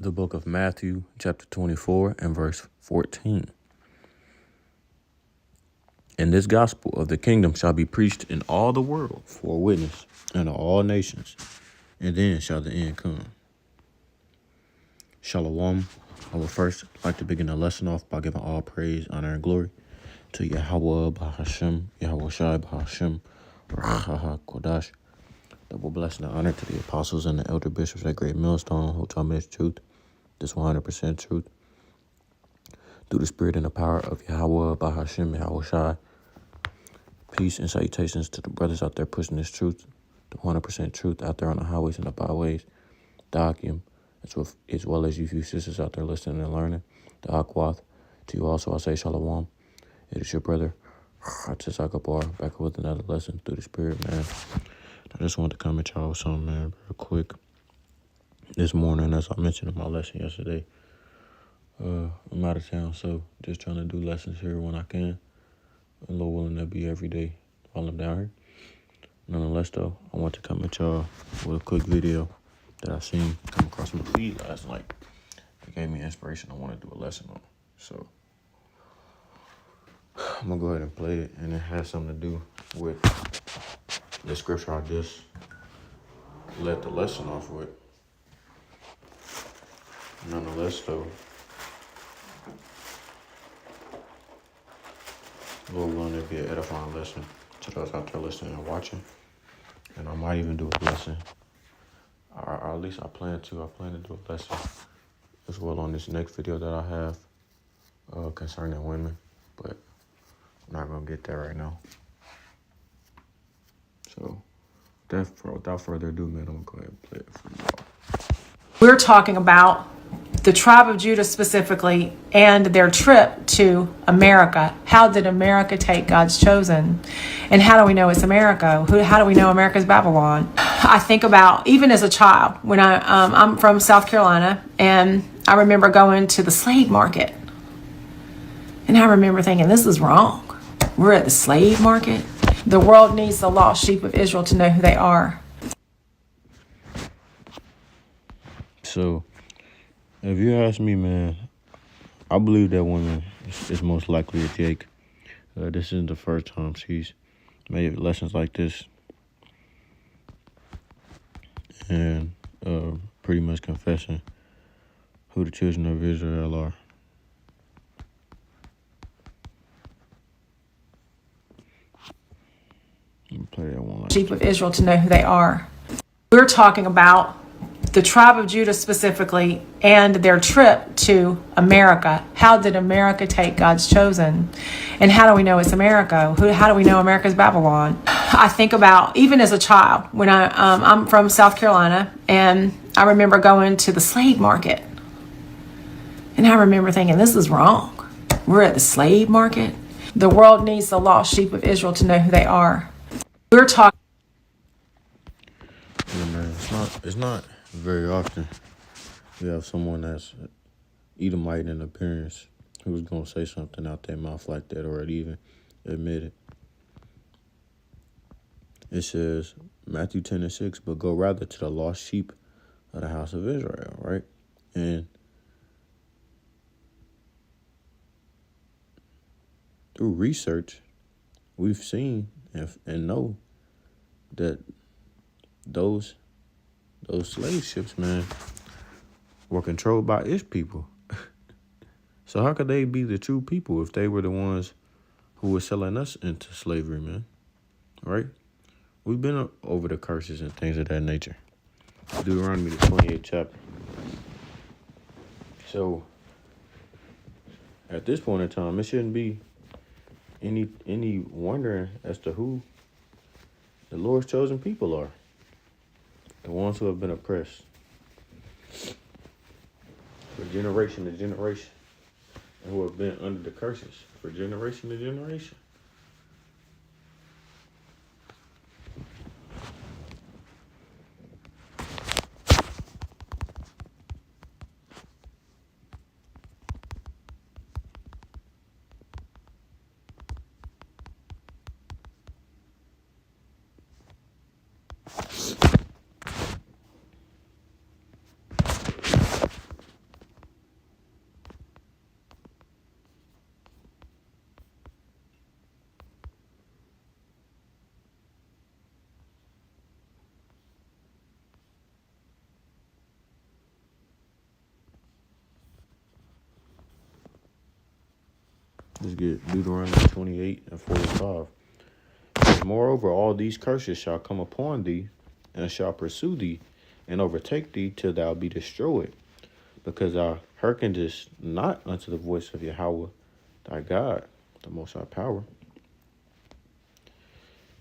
the book of Matthew, chapter 24, and verse 14. And this gospel of the kingdom shall be preached in all the world for a witness unto all nations, and then shall the end come. Shalom. I would first like to begin the lesson off by giving all praise, honor, and glory to Yahweh Bahashem, Yahweh Shai Bahashem, Raha Kodash. Double blessing and honor to the apostles and the elder bishops at Great Millstone who taught me this truth, this 100% truth, through the spirit and the power of Yahweh Bahashem, Yahweh Shai. Peace and salutations to the brothers out there pushing this truth, the 100% truth out there on the highways and the byways, the Akim, as well as you few sisters out there listening and learning, the Akwath. To you also I say Shalom. It is your brother, Hatizakabar, back with another lesson through the spirit, man. I just wanted to come at y'all with something, man, real quick. This morning, as I mentioned in my lesson yesterday, I'm out of town, so just trying to do lessons here when I can. A little willing to be every day while I'm down here. Nonetheless, though, I want to come at y'all with a quick video that I seen come across my feed last night. It gave me inspiration I want to do a lesson on. So I'm going to go ahead and play it, and it has something to do with the scripture I just let the lesson off with. Nonetheless, though, Lord willing, to be an edifying lesson to those out there listening and watching. And I might even do a lesson, or at least I plan to do a lesson as well on this next video that I have concerning women, but I'm not going to get there right now. So, without further ado, man, I'm going to go ahead and play it for y'all. We're talking about the tribe of Judah specifically and their trip to America. How did America take God's chosen? And how do we know it's America? How do we know America's Babylon? I think about, even as a child, when I'm from South Carolina, and I remember going to the slave market. And I remember thinking, this is wrong. We're at the slave market. The world needs the lost sheep of Israel to know who they are. So, if you ask me, man, I believe that woman is most likely a Jake. This isn't the first time she's made lessons like this. And pretty much confessing who the children of Israel are. Let me play that one. Sheep of Israel to know who they are. We're talking about the tribe of Judah specifically and their trip to America. How did America take God's chosen? And how do we know it's America? How do we know America's Babylon? I think about, even as a child, when I'm from South Carolina, and I remember going to the slave market. And I remember thinking, this is wrong. We're at the slave market. The world needs the lost sheep of Israel to know who they are. We're talking. Yeah, man, it's not very often you have someone that's Edomite in appearance who's going to say something out their mouth like that, or even admit it. It says, Matthew 10:6, but go rather to the lost sheep of the house of Israel, right? And through research, we've seen and know that those slave ships, man, were controlled by Ish people. So how could they be the true people if they were the ones who were selling us into slavery, man? Right? We've been over the curses and things of that nature. Deuteronomy, the 28th chapter. So at this point in time, it shouldn't be any wondering as to who the Lord's chosen people are. The ones who have been oppressed for generation to generation, and who have been under the curses for generation to generation. Let's get Deuteronomy 28 and 45. It says, moreover, all these curses shall come upon thee, and shall pursue thee, and overtake thee till thou be destroyed, because thou hearkenest not unto the voice of Yahweh thy God, the Most High Power,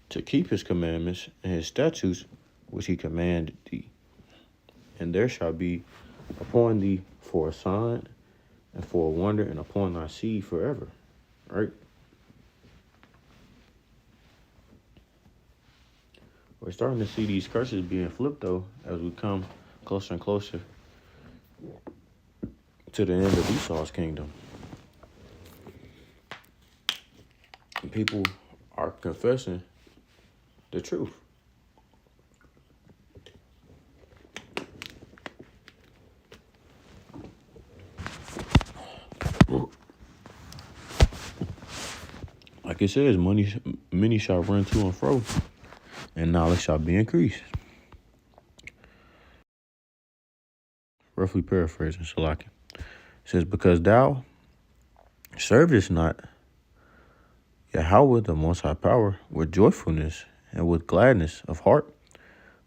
to keep his commandments and his statutes which he commanded thee. And there shall be upon thee for a sign and for a wonder, and upon thy seed forever. Right? We're starting to see these curses being flipped, though, as we come closer and closer to the end of Esau's kingdom. People are confessing the truth. Like it says, many shall run to and fro, and knowledge shall be increased. Roughly paraphrasing, Salaki. It says, because thou servest not Yahweh, the Most High Power, with joyfulness and with gladness of heart,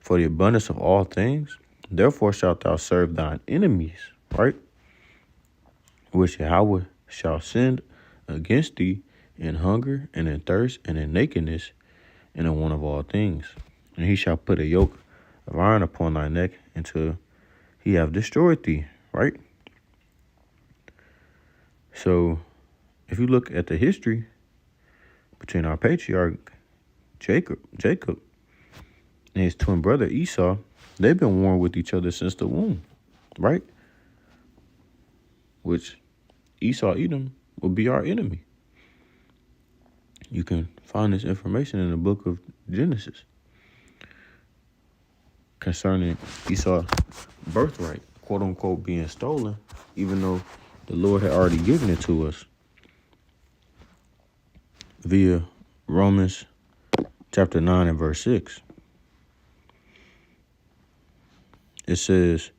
for the abundance of all things, therefore shalt thou serve thine enemies, right? Which Yahweh shall send against thee in hunger and in thirst and in nakedness and in want of all things. And he shall put a yoke of iron upon thy neck until he have destroyed thee, right? So if you look at the history between our patriarch Jacob and his twin brother Esau, they've been warring with each other since the womb, right? Which Esau, Edom, will be our enemy. You can find this information in the book of Genesis concerning Esau's birthright, quote unquote, being stolen, even though the Lord had already given it to us via Romans chapter 9 and verse 6. It says,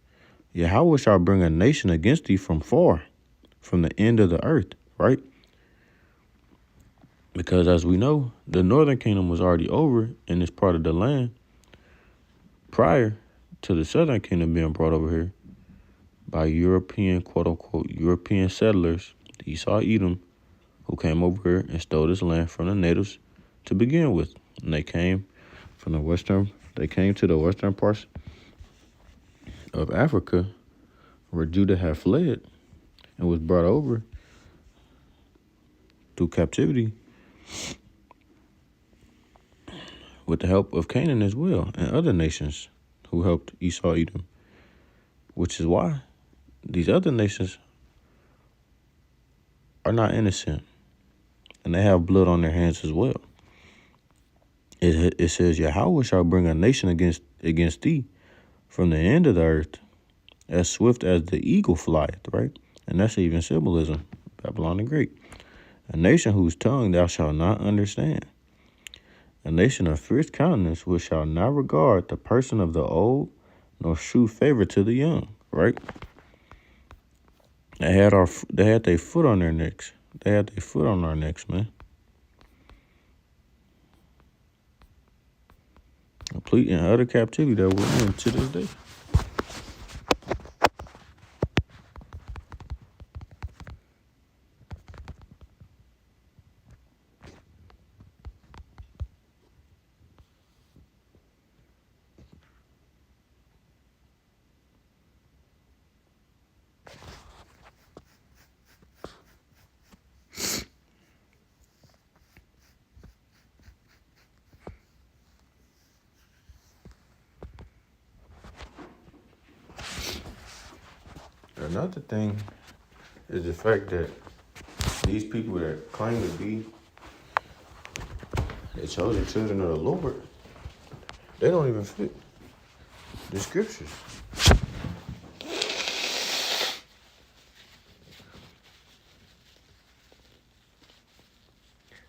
Yahweh shall bring a nation against thee from far, from the end of the earth, right? Because as we know, the northern kingdom was already over in this part of the land prior to the southern kingdom being brought over here by European, quote unquote, European settlers, the Esau, Edom, who came over here and stole this land from the natives to begin with. And they came to the western parts of Africa where Judah had fled and was brought over through captivity with the help of Canaan as well and other nations who helped Esau, Edom, which is why these other nations are not innocent and they have blood on their hands as well. It says, Yahweh shall bring a nation against thee from the end of the earth, as swift as the eagle flieth, right? And that's even symbolism, Babylon the Great. A nation whose tongue thou shalt not understand. A nation of fierce countenance which shall not regard the person of the old, nor shew favor to the young, right? They had their foot on their necks. They had their foot on our necks, man. Complete and utter captivity that we're in to this day. Another thing is the fact that these people that claim to be the chosen children of the Lord, they don't even fit the scriptures.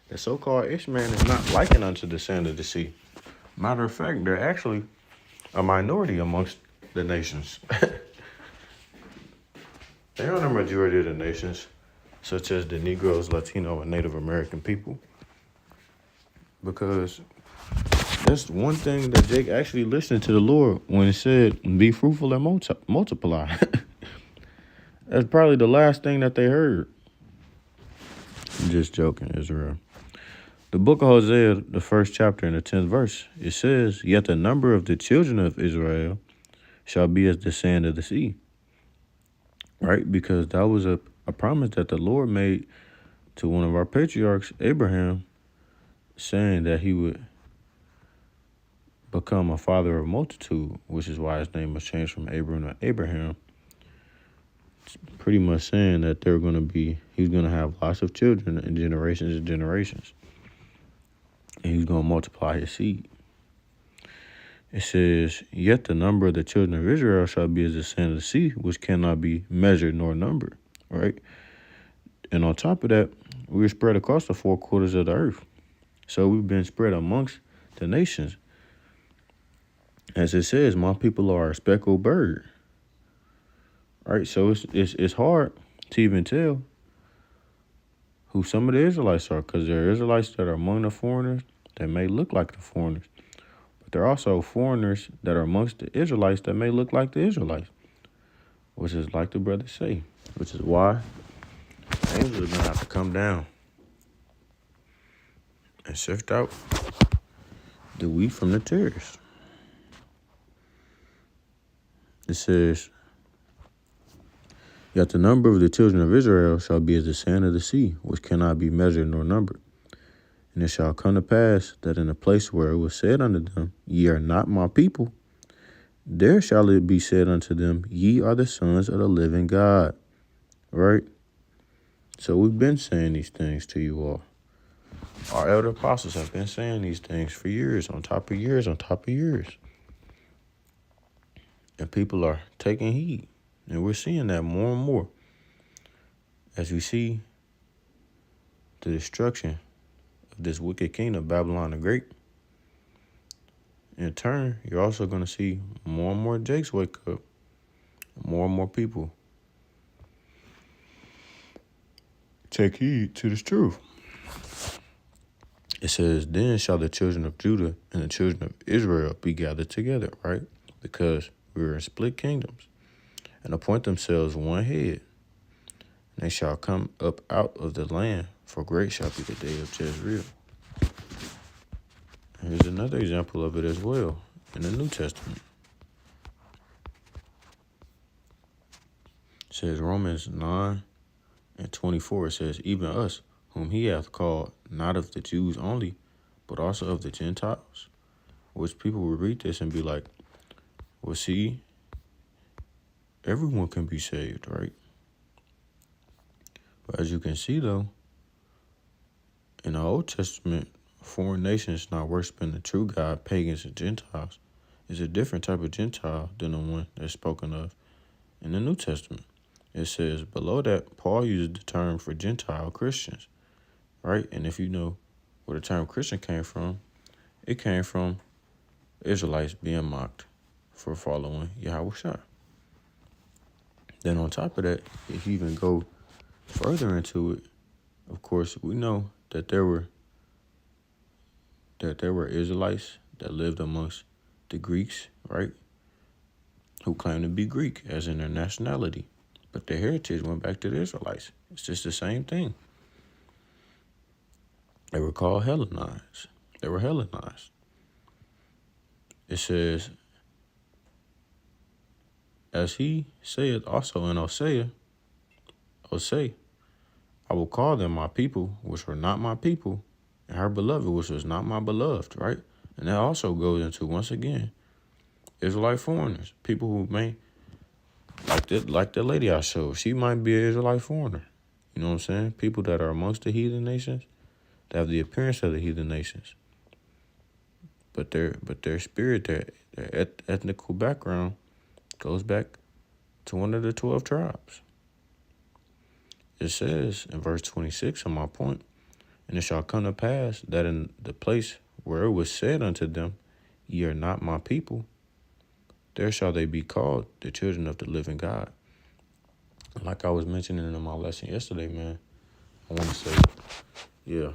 The so-called Ishmael is not likened unto the sand of the sea. Matter of fact, they're actually a minority amongst the nations. They are the majority of the nations. such as the Negroes, Latino, and Native American people. Because that's one thing that Jake actually listened to the Lord when it said, be fruitful and multiply. That's probably the last thing that they heard. I'm just joking, Israel. The book of Hosea, the first chapter and the 10th verse, it says, yet the number of the children of Israel shall be as the sand of the sea. Right? Because that was a promise that the Lord made to one of our patriarchs, Abraham, saying that he would become a father of multitude, which is why his name was changed from Abram to Abraham. It's pretty much saying that he's going to have lots of children in generations and generations. And he's going to multiply his seed. It says, yet the number of the children of Israel shall be as the sand of the sea, which cannot be measured nor numbered. Right? And on top of that, we were spread across the 4 quarters of the earth. So we've been spread amongst the nations. As it says, my people are a speckled bird. Right? So it's hard to even tell who some of the Israelites are, because there are Israelites that are among the foreigners that may look like the foreigners. But there are also foreigners that are amongst the Israelites that may look like the Israelites, which is like the brothers say, which is why angels are going to have to come down and sift out the wheat from the tares. It says, yet the number of the children of Israel shall be as the sand of the sea, which cannot be measured nor numbered. And it shall come to pass that in the place where it was said unto them, ye are not my people, there shall it be said unto them, ye are the sons of the living God. Right? So we've been saying these things to you all. Our elder apostles have been saying these things for years, on top of years, on top of years. And people are taking heed. And we're seeing that more and more as we see the destruction of this wicked kingdom, Babylon the Great. In turn, you're also going to see more and more Jakes wake up. More and more people take heed to this truth. It says, then shall the children of Judah and the children of Israel be gathered together, right? Because we were in split kingdoms, and appoint themselves one head. And they shall come up out of the land, for great shall be the day of Jezreel. Here's another example of it as well in the New Testament. It says Romans 9:24, it says, even us, whom he hath called, not of the Jews only, but also of the Gentiles. Which people will read this and be like, well, see, everyone can be saved, right? But as you can see, though, in the Old Testament, foreign nations not worshiping the true God, pagans and Gentiles, is a different type of Gentile than the one that's spoken of in the New Testament. It says below that, Paul uses the term for Gentile Christians, right? And if you know where the term Christian came from, it came from Israelites being mocked for following Yahushua. Then on top of that, if you even go further into it, of course, we know that there were Israelites that lived amongst the Greeks, right? Who claimed to be Greek as in their nationality. But their heritage went back to the Israelites. It's just the same thing. They were called Hellenized. They were Hellenized. It says, as he said also in Hosea, I will call them my people, which were not my people, and her beloved, which was not my beloved, right? And that also goes into, once again, Israelite foreigners, people who may, like the lady I showed, she might be an Israelite foreigner. You know what I'm saying? People that are amongst the heathen nations, that have the appearance of the heathen nations. But their spirit, their ethnical background goes back to one of the 12 tribes. It says in verse 26, on my point, and it shall come to pass that in the place where it was said unto them, ye are not my people, there shall they be called the children of the living God. Like I was mentioning in my lesson yesterday, man, I want to say, yeah,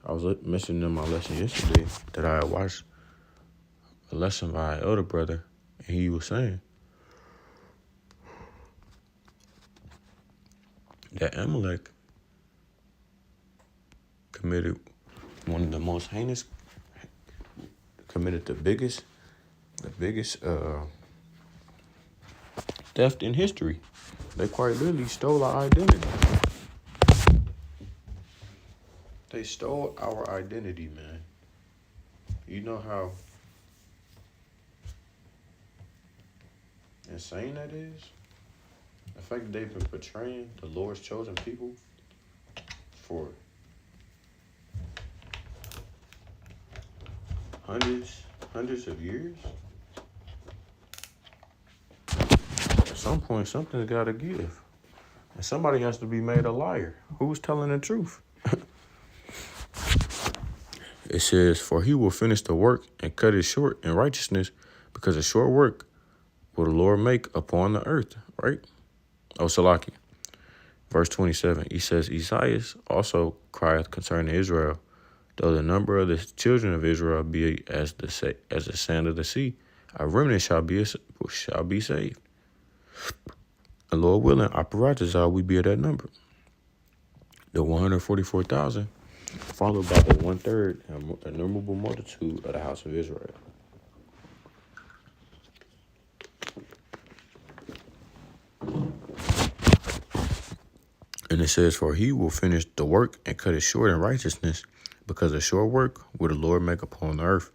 I was mentioning in my lesson yesterday that I had watched a lesson by an elder brother, and he was saying that Amalek committed one of the most heinous, committed the biggest theft in history. They quite literally stole our identity. They stole our identity, man. You know how insane that is? The fact that they've been portraying the Lord's chosen people for hundreds of years. At some point, something's got to give. And somebody has to be made a liar. Who's telling the truth? It says, for he will finish the work and cut it short in righteousness, because a short work will the Lord make upon the earth, right? Oh, Salaki. Verse 27, he says, Esaias also crieth concerning Israel, though the number of the children of Israel be as the sand of the sea, a remnant shall be saved. The Lord willing, Aparatazah, we be at that number. The 144,000, followed by the 1/3 innumerable multitude of the house of Israel. And it says, for he will finish the work and cut it short in righteousness, because a short work will the Lord make upon the earth.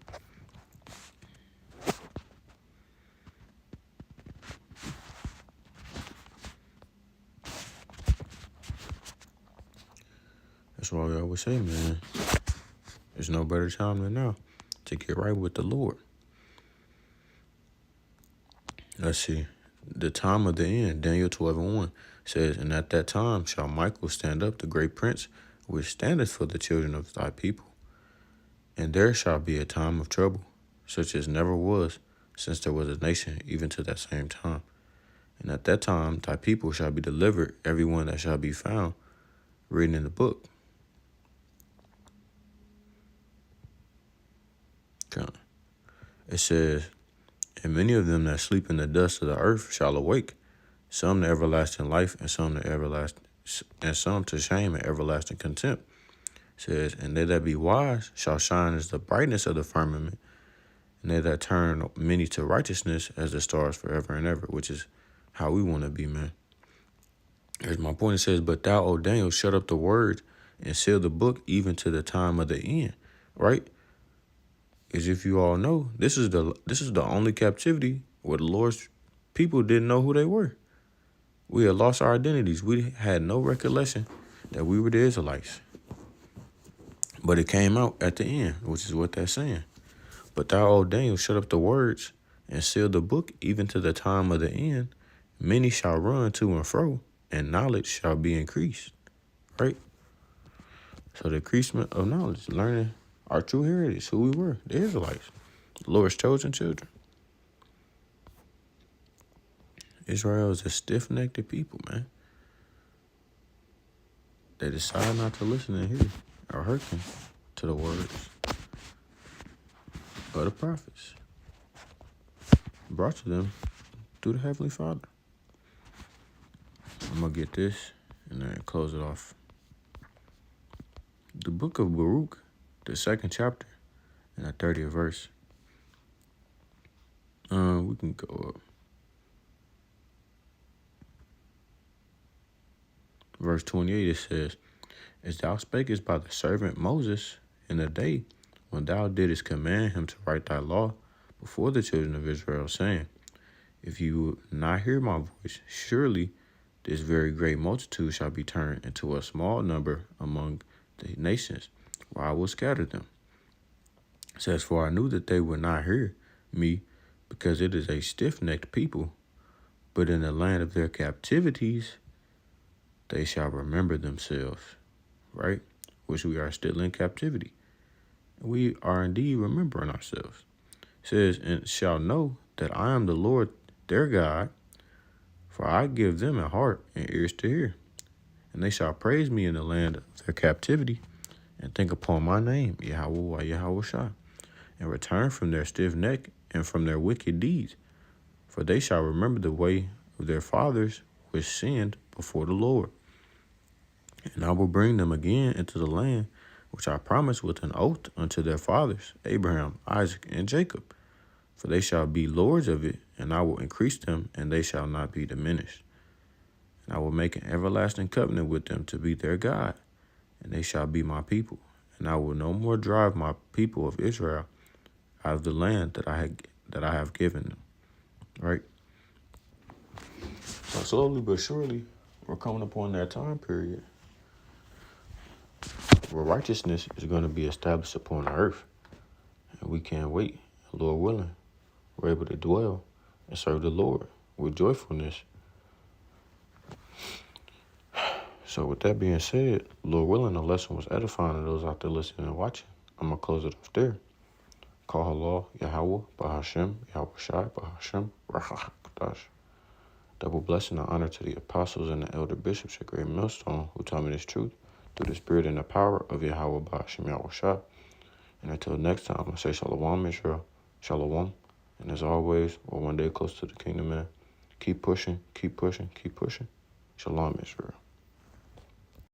That's why we always say, man, there's no better time than now to get right with the Lord. Let's see. The time of the end, Daniel 12:1 says, and at that time shall Michael stand up, the great prince, which standeth for the children of thy people. And there shall be a time of trouble, such as never was, since there was a nation, even to that same time. And at that time thy people shall be delivered, every one that shall be found written in the book. It says, and many of them that sleep in the dust of the earth shall awake, some to everlasting life, and some to shame and everlasting contempt. It says, and they that be wise shall shine as the brightness of the firmament, and they that turn many to righteousness as the stars forever and ever, which is how we want to be, man. Here's my point. It says, but thou, O Daniel, shut up the words and seal the book even to the time of the end, right? As if you all know, this is the only captivity where the Lord's people didn't know who they were. We had lost our identities. We had no recollection that we were the Israelites. But it came out at the end, which is what that's saying. But thou, O Daniel, shut up the words and seal the book even to the time of the end. Many shall run to and fro, and knowledge shall be increased. Right? So the increasement of knowledge, learning our true heritage, who we were, the Israelites, the Lord's chosen children. Israel is a stiff-necked people, man. They decide not to listen and hear or hearken to the words of the prophets brought to them through the Heavenly Father. I'm going to get this and then close it off. The book of Baruch, the 2nd chapter, and the 30th verse. We can go up. Verse 28, it says, as thou spakest by the servant Moses in the day when thou didst command him to write thy law before the children of Israel, saying, if you will not hear my voice, surely this very great multitude shall be turned into a small number among the nations, where I will scatter them. It says, for I knew that they would not hear me, because it is a stiff-necked people, but in the land of their captivities they shall remember themselves, right? Which we are still in captivity. We are indeed remembering ourselves. It says, and shall know that I am the Lord their God, for I give them a heart and ears to hear, And they shall praise me in the land of their captivity, and think upon my name, Yahweh Yahushua, and return from their stiff neck and from their wicked deeds. For they shall remember the way of their fathers which sinned before the Lord. And I will bring them again into the land which I promised with an oath unto their fathers, Abraham, Isaac, and Jacob. For they shall be lords of it, and I will increase them, and they shall not be diminished. And I will make an everlasting covenant with them to be their God, and they shall be my people. And I will no more drive my people of Israel out of the land that I have given them. Right? So slowly but surely, we're coming upon that time period where righteousness is going to be established upon the earth. And we can't wait. Lord willing, we're able to dwell and serve the Lord with joyfulness. So with that being said, Lord willing, the lesson was edifying to those out there listening and watching. I'm going to close it off there. Call Allah, Yahweh, Bahashem, Yahweh Shai, Bahashem, Rakakadash. Double blessing and honor to the apostles and the elder bishops at Great Millstone who taught me this truth through the spirit and the power of Yahweh, Bahashem, Yahweh Shai. And until next time, I say Shalom, Israel, Shalom. And as always, we're one day close to the kingdom, man. Keep pushing, keep pushing, keep pushing. Shalom, Israel.